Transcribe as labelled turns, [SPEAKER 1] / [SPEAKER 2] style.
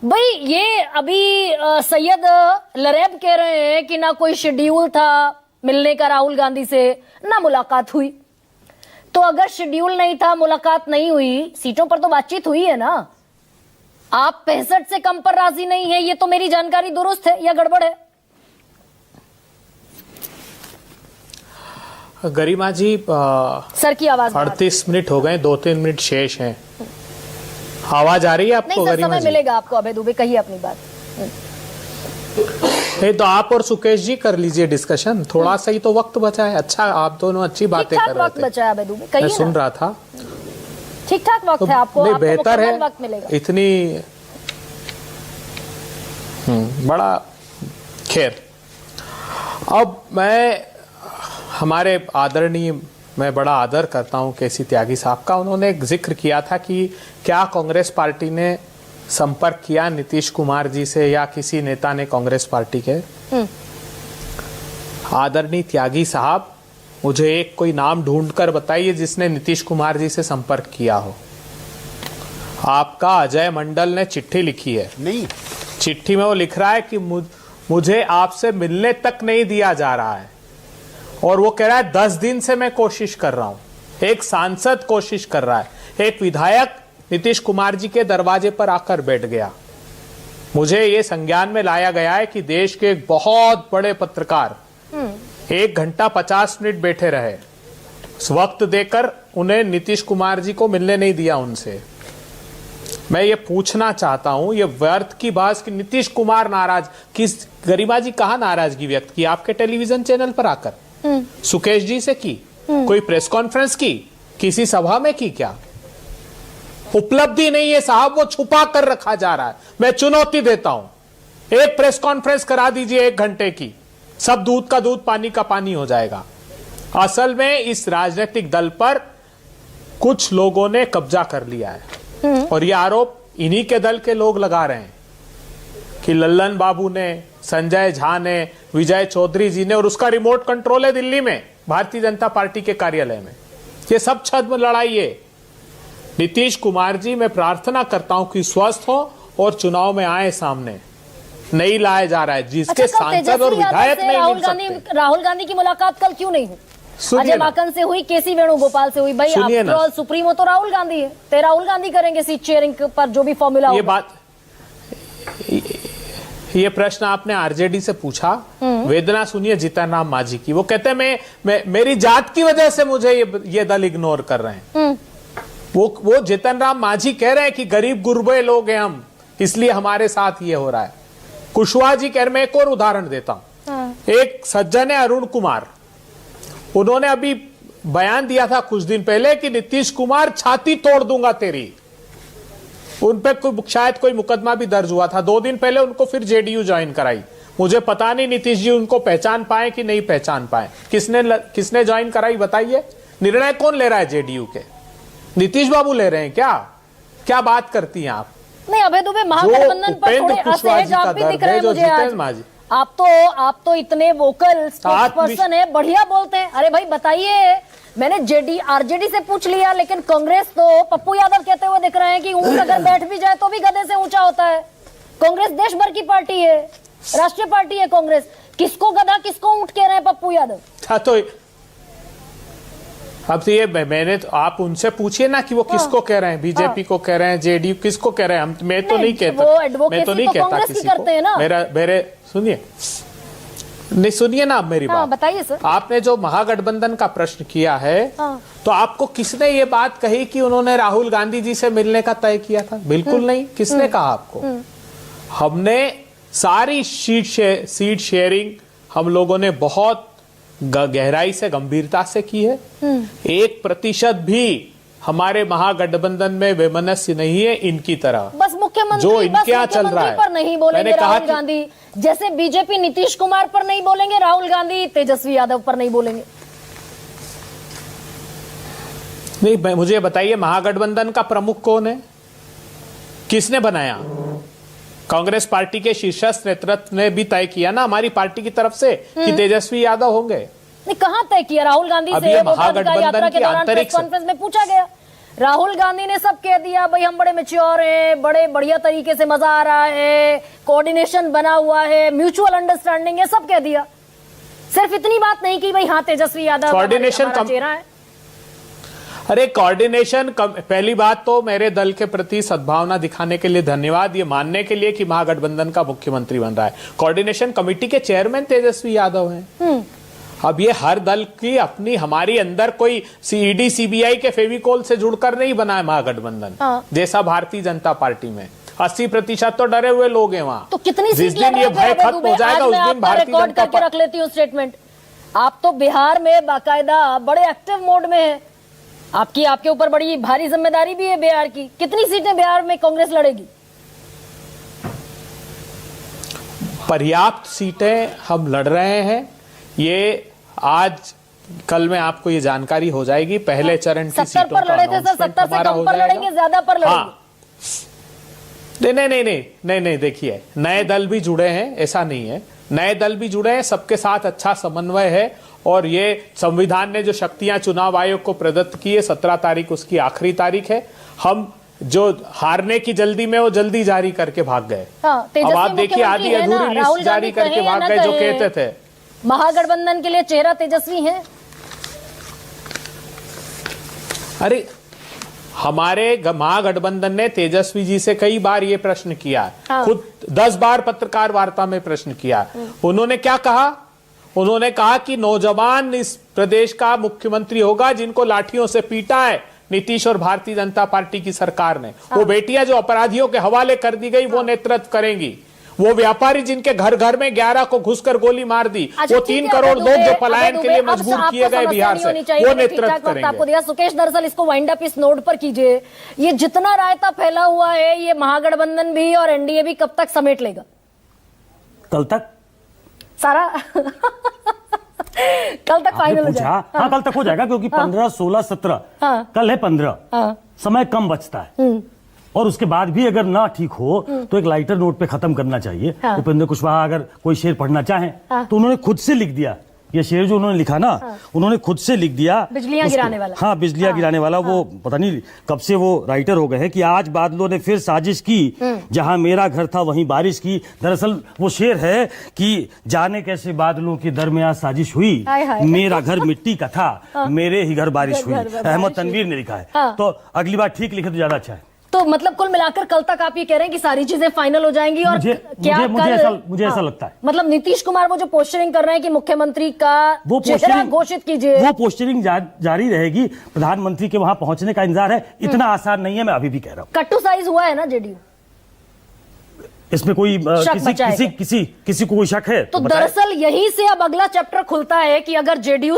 [SPEAKER 1] भाई ये अभी सैयद लरेब कह रहे हैं कि ना कोई शेड्यूल था मिलने का राहुल गांधी से, ना मुलाकात हुई। तो अगर शेड्यूल नहीं था, मुलाकात नहीं हुई, सीटों पर तो बातचीत हुई है ना। आप 65 से कम पर राजी नहीं है, ये तो मेरी जानकारी दुरुस्त है या गड़बड़ है?
[SPEAKER 2] गरिमा जी,
[SPEAKER 1] सर की आवाज
[SPEAKER 2] 38 मिनट हो गए, 2-3 मिनट शेष हैं। आवाज आ रही है आपको?
[SPEAKER 1] नहीं सर,
[SPEAKER 2] गरिमा
[SPEAKER 1] समय
[SPEAKER 2] जी
[SPEAKER 1] मिलेगा आपको। अभय दुबे कहिए अपनी बात।
[SPEAKER 2] नहीं तो आप और सुकेश जी कर लीजिए डिस्कशन, थोड़ा सा ही तो वक्त बचा है। अच्छा, आप दोनों अच्छी बातें कर रहे
[SPEAKER 1] वक्त
[SPEAKER 2] थे,
[SPEAKER 1] बचा है अभय दुबे, कहिए
[SPEAKER 2] मैं सुन रहा था।
[SPEAKER 1] ठीक ठाक वक्त है आपको,
[SPEAKER 2] नहीं,
[SPEAKER 1] आपको
[SPEAKER 2] बेहतर है,
[SPEAKER 1] वक्त मिलेगा।
[SPEAKER 2] इतनी बड़ा खैर। अब मैं हमारे आदरणीय, मैं बड़ा आदर करता हूं केसी त्यागी साहब का। उन्होंने एक जिक्र किया था कि क्या कांग्रेस पार्टी ने संपर्क किया नीतीश कुमार जी से या किसी नेता ने कांग्रेस पार्टी के। आदरणीय त्यागी साहब, मुझे एक कोई नाम ढूंढकर बताइए जिसने नीतीश कुमार जी से संपर्क किया हो। आपका अजय मंडल ने चिट्ठी लिखी है।
[SPEAKER 3] नहीं,
[SPEAKER 2] चिट्ठी में वो लिख रहा है कि मुझे आपसे मिलने तक नहीं दिया जा रहा है, और वो कह रहा है 10 दिन से मैं कोशिश कर रहा हूं। एक सांसद कोशिश कर रहा है, एक विधायक नीतीश कुमार जी के दरवाजे पर आकर बैठ गया। मुझे ये संज्ञान में लाया गया है कि देश के एक बहुत बड़े पत्रकार 1 घंटा 50 मिनट बैठे रहे, वक्त देकर उन्हें नीतीश कुमार जी को मिलने नहीं दिया उनसे। मैं ये पूछना चाहता हूं, ये व्यर्थ की बात कि नीतीश कुमार नाराज, किस गरिमा जी कहां नाराजगी व्यक्त की? आपके टेलीविजन चैनल पर आकर सुकेश जी से की? कोई प्रेस कॉन्फ्रेंस की? किसी सभा में की? क्या उपलब्धि नहीं है साहब, वो छुपा कर रखा जा रहा है। मैं चुनौती देता हूं, एक प्रेस कॉन्फ्रेंस करा दीजिए 1 घंटे की, सब दूध का दूध पानी का पानी हो जाएगा। असल में इस राजनीतिक दल पर कुछ लोगों ने कब्जा कर लिया है, और यह आरोप इन्हीं के दल के लोग लगा रहे हैं कि लल्लन बाबू ने, संजय झा ने, विजय चौधरी जी ने, और उसका रिमोट कंट्रोल है दिल्ली में भारतीय जनता पार्टी के कार्यालय में। ये सब छद्म लड़ाई है। नीतीश कुमार जी, मैं प्रार्थना करता हूं कि स्वस्थ हो और चुनाव में आए सामने। नहीं लाया जा रहा है जिसके सांसद और विधायक नहीं मिल सकते।
[SPEAKER 1] राहुल गांधी की मुलाकात कल क्यों नहीं हुई? अजय माकन से हुई, केसी वेणुगोपाल से हुई। भाई आफ्टर ऑल सुप्रीमो तो राहुल गांधी है, तो राहुल गांधी करेंगे सीट शेयरिंग पर जो भी फॉर्मूला होगा।
[SPEAKER 2] ये प्रश्न आपने आरजेडी से पूछा। वेदना सुनिए जीतन राम मांझी की। वो कहते हैं मेरी जात की वजह से मुझे ये दल इग्नोर कर रहे हैं। वो जीतन राम मांझी कह रहे हैं कि गरीब गुरबे लोग हैं हम, इसलिए हमारे साथ ये हो रहा है। कुशवाहा जी कह रहे, मैं एक और उदाहरण देता हूं। एक सज्जन है अरुण कुमार, उन्होंने अभी बयान दिया था कुछ दिन पहले कि नीतीश कुमार छाती तोड़ दूंगा तेरी। उन पे शायद कोई मुकदमा भी दर्ज हुआ था। 2 दिन पहले उनको फिर जेडीयू ज्वाइन कराई। मुझे पता नहीं नीतीश जी उनको पहचान पाए कि नहीं पहचान पाए। किसने ज्वाइन कराई बताइए? निर्णय कौन ले रहा है जेडीयू के? नीतीश बाबू ले रहे हैं क्या? क्या बात करती हैं आप?
[SPEAKER 1] नहीं, अभय दुबे महागठबंधन पर थोड़े असहज आप भी दिख रहे हैं मुझे आज। आप तो इतने वोकल स्पोक्सपर्सन है, बढ़िया बोलते हैं। अरे भाई बताइए, मैंने आरजेडी से पूछ लिया, लेकिन कांग्रेस तो पप्पू यादव कहते हुए दिख रहे हैं कि ऊंट अगर बैठ भी जाए तो भी गधे से ऊंचा होता है। कांग्रेस देश भर की पार्टी है, राष्ट्रीय पार्टी है कांग्रेस। किसको गधा किसको ऊंट कह रहे हैं पप्पू यादव?
[SPEAKER 2] तो अब तो ये मैंने तो आप उनसे पूछिए ना कि वो किसको कह रहे हैं। बीजेपी को कह रहे हैं, जेडीयू किसको कह रहे हैं? मैं तो नहीं कहता, मैं तो नहीं कहता किसी को। मेरे सुनिए, नहीं सुनिए ना आप मेरी बात।
[SPEAKER 1] बताइए सर।
[SPEAKER 2] आपने जो महागठबंधन का प्रश्न किया है, तो आपको किसने ये बात कही कि उन्होंने राहुल गांधी जी से मिलने का तय किया था? बिल्कुल नहीं। किसने कहा आपको? हमने सारी सीट शेयरिंग हम लोगों ने बहुत गहराई से, गंभीरता से की है। 1% भी हमारे महागठबंधन में वैमनस्य नहीं है इनकी तरह।
[SPEAKER 1] बस मुख्यमंत्री
[SPEAKER 2] जो इनके यहाँ चल रहा है
[SPEAKER 1] पर नहीं बोलेंगे राहुल गांधी, जैसे बीजेपी नीतीश कुमार पर नहीं बोलेंगे, राहुल गांधी तेजस्वी यादव पर नहीं बोलेंगे।
[SPEAKER 2] नहीं, मुझे बताइए महागठबंधन का प्रमुख कौन है? किसने बनाया? कांग्रेस पार्टी के शीर्षस्थ नेतृत्व ने भी तय किया ना हमारी पार्टी की तरफ से कि तेजस्वी यादव होंगे।
[SPEAKER 1] नहीं, कहां तय किया? राहुल गांधी से
[SPEAKER 2] महागठबंधन की आंतरिक
[SPEAKER 1] कॉन्फ्रेंस में पूछा गया राहुल गांधी ने सब कह दिया, भाई हम बड़े मैच्योर हैं, बड़े बढ़िया तरीके से मजा आ रहा है, कोऑर्डिनेशन बना हुआ है, म्यूचुअल अंडरस्टैंडिंग है, सब कह दिया। सिर्फ इतनी बात नहीं की भाई हाँ तेजस्वी यादव
[SPEAKER 2] कोऑर्डिनेशन
[SPEAKER 1] चेहरा है।
[SPEAKER 2] अरे कोऑर्डिनेशन पहली बात तो मेरे दल के प्रति सद्भावना दिखाने के लिए धन्यवाद, ये मानने के लिए कि महागठबंधन का मुख्यमंत्री बन रहा है। कोऑर्डिनेशन कमेटी के चेयरमैन तेजस्वी यादव हैं। अब ये हर दल की अपनी, हमारी अंदर कोई ईडी सीबीआई के फेविकोल से जुड़कर नहीं बना है महागठबंधन, जैसा भारतीय जनता पार्टी में 80% तो डरे हुए लोग हैं वहां।
[SPEAKER 1] तो कितनी
[SPEAKER 2] जिस दिन ये भय खत्म हो जाएगा उस दिन भारतीय जनता
[SPEAKER 1] पार्टी रख लेती हूँ स्टेटमेंट। आप तो बिहार में बाकायदा बड़े एक्टिव मोड में है, आपके ऊपर बड़ी भारी जिम्मेदारी भी है बिहार की। कितनी सीटें बिहार में कांग्रेस लड़ेगी?
[SPEAKER 2] पर्याप्त सीटें हम लड़ रहे हैं, ये आज कल में आपको ये जानकारी हो जाएगी। पहले चरण की
[SPEAKER 1] 70 पर लड़े थे सर, 70 से कम पर लड़ेंगे, ज्यादा पर लड़ेंगे?
[SPEAKER 2] नहीं, देखिए नए दल भी जुड़े हैं, ऐसा नहीं है, नए दल भी जुड़े हैं, सबके साथ अच्छा समन्वय है। और ये संविधान ने जो शक्तियां चुनाव आयोग को प्रदत्त की है, 17 तारीख उसकी आखिरी तारीख है। हम जो हारने की जल्दी में वो जल्दी जारी करके भाग गए। अब आप देखिए आधी अधूरी लिस्ट जारी करके भाग गए जो कहते थे।
[SPEAKER 1] महागठबंधन के लिए चेहरा तेजस्वी है।
[SPEAKER 2] अरे हमारे महागठबंधन ने तेजस्वी जी से कई बार ये प्रश्न किया, खुद 10 बार पत्रकार वार्ता में प्रश्न किया। उन्होंने क्या कहा? उन्होंने कहा कि नौजवान इस प्रदेश का मुख्यमंत्री होगा जिनको लाठियों से पीटा है नीतीश और भारतीय जनता पार्टी की सरकार ने। वो बेटियां जो अपराधियों के हवाले कर दी गई वो नेतृत्व करेंगी। वो व्यापारी जिनके घर घर में 11 को घुसकर गोली मार दी, वो 3 करोड़ लोग जो पलायन के लिए मजबूर किए गए बिहार से, वो नेतृत्व करेंगे।
[SPEAKER 1] आपको दिया सुकेश, दरअसल इसको वाइंड अप इस नोट पर कीजिए। ये जितना रायता फैला हुआ है, ये महागठबंधन भी और एनडीए भी कब तक समेट लेगा?
[SPEAKER 3] कल तक
[SPEAKER 1] सारा कल तक फाइनल हो जाएगा।
[SPEAKER 3] हाँ, कल तक हो जाएगा, क्योंकि 15, 16, 17 कल है 15, समय कम बचता है। और उसके बाद भी अगर ना ठीक हो तो एक लाइटर नोट पे खत्म करना चाहिए। उपेंद्र कुशवाहा अगर कोई शेर पढ़ना चाहें तो उन्होंने खुद से लिख दिया। ये शेर जो उन्होंने लिखा ना, उन्होंने खुद से लिख दिया।
[SPEAKER 1] बिजलियां गिराने वाला।
[SPEAKER 3] हाँ, बिजलियां गिराने वाला। वो पता नहीं कब से वो राइटर हो गए हैं कि आज बादलों ने फिर साजिश की, जहां मेरा घर था वहीं बारिश की। दरअसल वो शेर है कि जाने कैसे बादलों के दरमियान साजिश हुई, मेरा घर मिट्टी का था, मेरे ही घर बारिश हुई। अहमद तनवीर ने लिखा है। तो अगली बार ठीक लिखे तो ज्यादा अच्छा है।
[SPEAKER 1] तो मतलब कुल मिलाकर कल तक आप ये कह रहे हैं कि सारी चीजें फाइनल हो जाएंगी? और
[SPEAKER 3] मुझे ऐसा लगता है।
[SPEAKER 1] मतलब नीतीश कुमार वो जो पोस्टरिंग कर रहे हैं कि मुख्यमंत्री का वो चेहरा घोषित कीजिए,
[SPEAKER 3] वो पोस्टरिंग जारी रहेगी। प्रधानमंत्री के वहां पहुंचने का इंतजार है। इतना आसान नहीं है, मैं अभी भी कह रहा हूं।
[SPEAKER 1] कट्टू साइज हुआ है ना जेडीयू?
[SPEAKER 3] इसमें कोई किसी को कोई शक है
[SPEAKER 1] तो दरअसल यहीं से अब अगला चैप्टर खुलता है कि अगर जेडीयू